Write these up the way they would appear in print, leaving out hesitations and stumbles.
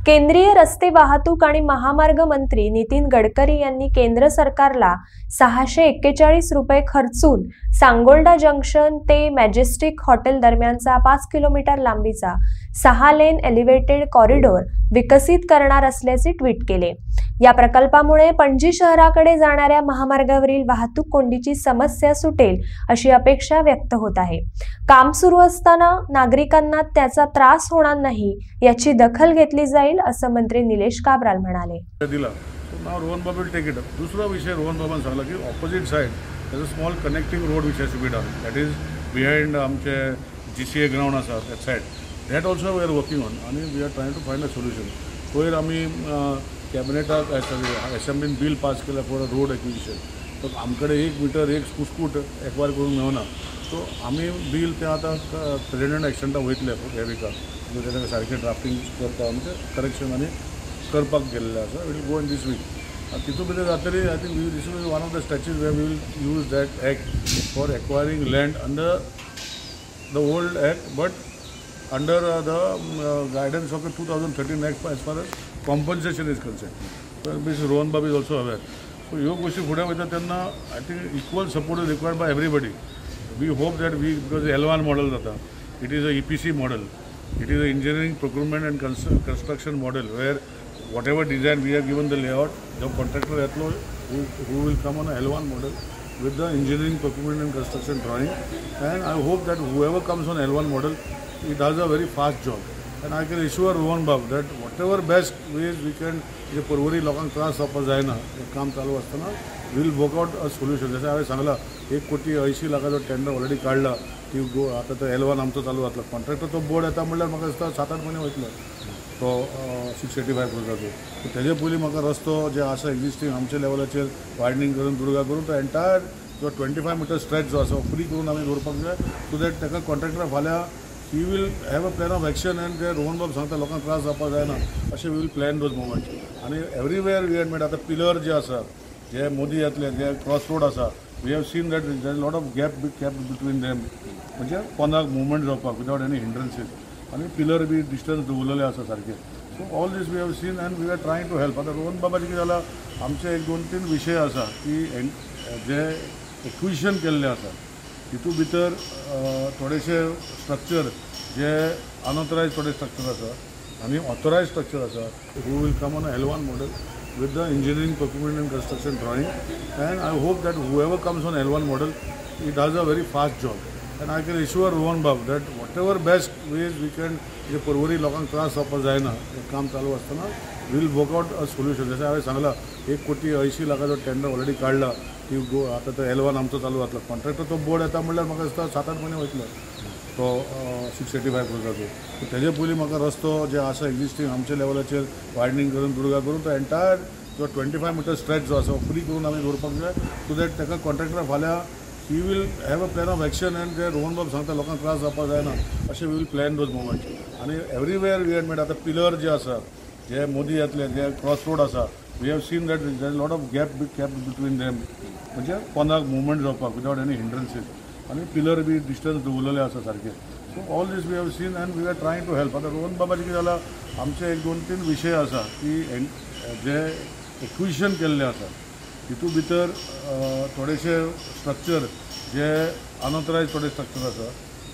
केंद्रीय रस्ते वाहतूक आणि महामार्ग मंत्री नितीन गडकरी यांनी केंद्र सरकारला 641 रुपये खर्चून सांगोल्डा जंक्शन ते मॅजेस्टिक हॉटेल दरम्यानचा 5 किलोमीटर लांबीचा 6 लेन एलिव्हेटेड कॉरिडॉर विकसित करणार असल्याचे ट्विट केले। या प्रकल्पामुळे पणजी शहराकडे जाणाऱ्या महामार्गावरील वाहतूक कोंडीची समस्या सुटेल अशी अपेक्षा व्यक्त होत आहे। काम सुरू असताना नागरिकांना त्याचा त्रास होणार नाही याची दखल घेतली जाईल असं मंत्री निलेश काब्राल म्हणाले। रोहन बाबा will take it up. दूसरा विषय रोहन बाबान सांगला की opposite side there's a small connecting road which has to be done. That is behind आमचे GCA ग्राउंड आसा that side. That also we are working on and we are trying to find a solution. पयर आमी कॅबिनेटाक असेंब्लीन bill pass केला for road acquisition. तर आमकडे 1 metre 1 फूट acquire करूंक मेळना. So आमी bill ते आतां प्रेसिडेंट एक्शनटा वयतले ह्या विकाक. तेका सारकें ड्राफ्टिंग करता म्हणजे करेक्शन आनी करपाक गेल्ले आसा. Will go in this week. तितून भितर जातरी I think this is one of the stretches where we will use that act for acquiring land under the old act but under the guidance of the 2013 Act as far as compensation is concerned. So Mr. Rohan Babu is also aware. So ह्यो गोष्टी फुडें वयता तेन्ना I think equal support is required by everybody. We hope that we because L1 model जाता. It is a EPC model. It is an engineering, procurement and construction model where whatever design we have given the layout, the contractor who will come on a L1 model with the engineering, procurement and construction drawing, and I hope that whoever comes on L1 model, he does a very fast job. And I can assure Rohan Babu that whatever best ways we can, जे परवरी लोकांक त्रास जावपाक जायना काम चालू आसतना will work out a solution. जशें हांवें सांगलां 1,80,00,000 टेंडर ऑलरेडी काडला. ती आतां तो L1 आमचो चालू जातलो. कॉन्ट्रॅक्टर तो बोर्ड येता म्हणल्यार म्हाका दिसता 7-8 म्हयने वयतलो तो 685 करोडाचो. तेजे पयलीं म्हाका रस्तो जे आसा एक्झिस्टींग आमच्या लेवलाचेर वायडनींग करून दुर्गा करून तो एंटायर जो 25 मीटर स्ट्रेच जो आसा फ्री करून आमी दवरपाक जाय. सो दॅट ताका कॉन्ट्रॅक्टर फाल्यां he will have a plan of action and जे रोहन बाबू सांगता लोकांक त्रास जावपाक जायना अशें we will plan those moments. आनी एवरीवेअर वी हॅड मेड आतां पिलर जे आसा जे मोदी येतले जे क्रॉस रोड आसा we have seen that there is lot of gap between them म्हणजे कोणाक मुवमेंट जावपाक विदाउट एनी हिंड्रन्सीस. आनी पिलर बी डिस्टन्स दवरलेले आसा सारके. So all this we have seen and we are trying to help. आतां रोहन बाबाचें कितें जालां आमचे 1-2-3 विशय आसा की जे एक्विजिशन केल्ले आसा तितून भितर थोडेशे स्ट्रक्चर जे अनऑथरायज थोडे स्ट्रक्चर आसा आनी ऑथरायज स्ट्रक्चर आसा who will come on a L1 model with the engineering, procurement and construction drawing, and I hope that whoever comes on L1 model, he does a very fast job. And I can assure Rohan Babu that whatever best ways we can, जे परवरी लोकांक त्रास जावपाक जायना काम चालू आसतना will work out a solution. जशें हांवें सांगलां 1,80,00,000 टेंडर ऑलरेडी काडला. ती आतां तो L1 आमचो चालू जातलो. कॉन्ट्रॅक्टर तो बोर्ड येता म्हणल्यार म्हाका दिसता 7-8 म्हयने वयतलो तो 685 करोडाचो. तेजे पयलीं म्हाका रस्तो जे आसा एक्झिस्टींग आमच्या लेवलाचेर वायडनींग करून दुर्गा करून तो एंटायर जो 25 मीटर स्ट्रेच जो आसा फ्री करून आमी दवरपाक जाय. सो दॅट ताका कॉन्ट्रॅक्टर फाल्यां he will have a plan of action and जे रोहन बाबू सांगता लोकांक त्रास जावपाक जायना अशें we will plan those moments. आनी एवरीवेअर वी हॅड मेड आतां पिलर जे आसा जे मोदी येतले जे क्रॉस रोड आसा we have seen that there is lot of gap between them म्हणजे कोणाक मुवमेंट जावपाक विदाउट एनी हिंड्रन्सीस. आनी पिलर बी डिस्टन्स दवरलेले आसा सारके. So all this we have seen and we are trying to help. आतां रोहन बाबाचें कितें जालां आमचे 1-2-3 विशय आसा की जे एक्विजिशन केल्ले आसा तितून भितर थोडेशे स्ट्रक्चर जे अनऑथरायज थोडे स्ट्रक्चर आसा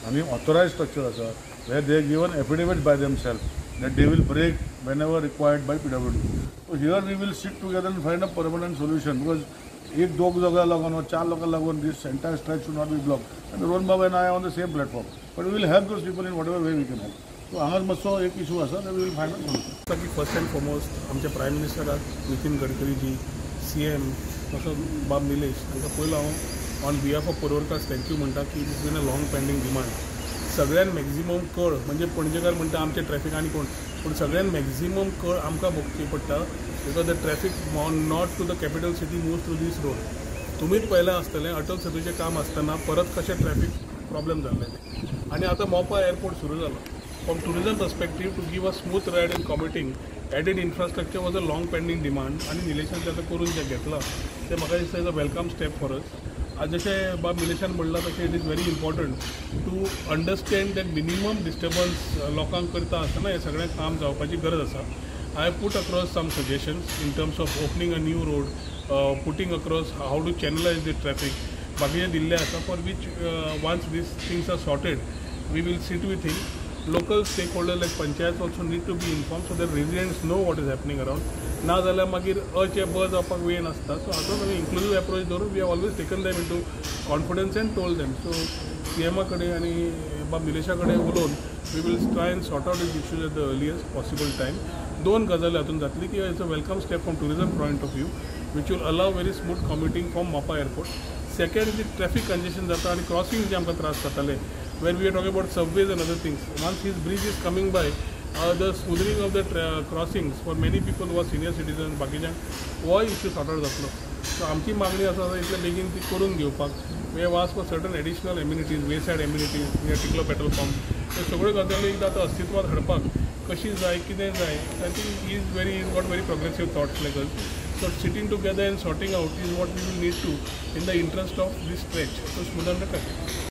आनी ऑथरायज स्ट्रक्चर आसा where they given affidavit by themselves that they will break whenever required by PWD. So here we will sit together and find a permanent solution because एक दोग जगह लागून 4 लोकांक लागून this entire stretch should not be blocked. And Rohan Babu and I are on the same platform. But we will help those people in whatever way we can help. So हांगाच मातसो एक issue आसा that we will find a solution. ताकि first end foremost आमचे prime minister Nitin Gadkari ji CM असो बाब निलेश तांकां पयलो हांव ऑन बिहाफ ऑफ पडवळकार्स थँक्यू म्हणटा की it been a long pending demand. सगळ्यान मॅक्झिमम कळ म्हणजे पणजेकार म्हणटा आमचे ट्रॅफिक आनी कोण पूण सगळ्यान मॅक्झिमम कळ आमकां भोगची पडटा because the traffic not to the capital city moves through this road. तुमीच पयलें आसतलें अटल सेतूचें काम आसतना परत कशें ट्रॅफिक प्रॉब्लेम जाल्ले आनी आतां मोपा एअरपोर्ट सुरू जालो. From tourism perspective to give a smooth ride in commuting added infrastructure was a long pending demand आनी निलेशान तें करून जें घेतलां तें म्हाका दिसता is a welcome step for us. आज जशें बाब निलेशान म्हणलां तशें it is very important to understand that minimum disturbance लोकांक करता आसतना हें सगळें काम जावपाची गरज आसा. I have put across some suggestions in terms of opening a new road, putting across how to channelize the traffic. बाकीचे दिल्ले आसा for which once these things are sorted, we will sit with him. Local stakeholders like panchayats also need to be informed so that residents know what is happening around. ना जाल्यार मागीर अचे ब जावपाक वेळ नासता. सो हातूंत आमी इन्क्लुसीव एप्रोच धरून we have always taken them into confidence and told them. So CM कडेन आनी बाब निलेशा कडेन उलोवन we will try and sort out this issues at the earliest possible time. दोन गजाली हातून जातली की it's a welcome step from tourism point of view which will allow very smooth commuting from Mopa airport. Second जी traffic congestion जाता आनी crossing जे आमकां त्रास जाताले where we are talking about subways and other things. Once his bridge is coming by, the smoothing of the crossings for many people who are senior citizens, बाकीच्यांक हो issue sort out जातलो. So आमची मागणी आसा इतले बेगीन ती करून घेवपाक. We have asked for certain additional amenities, way side amenities near Tiklo petrol pump. ह्यो सगळ्यो गजाली एकदां आतां अस्तित्वात हाडपाक कशी जाय कितें जाय. I think he is got very progressive thoughts like us. So sitting together and sorting out is what we will need to in the interest of this stretch to smoothen the traffic.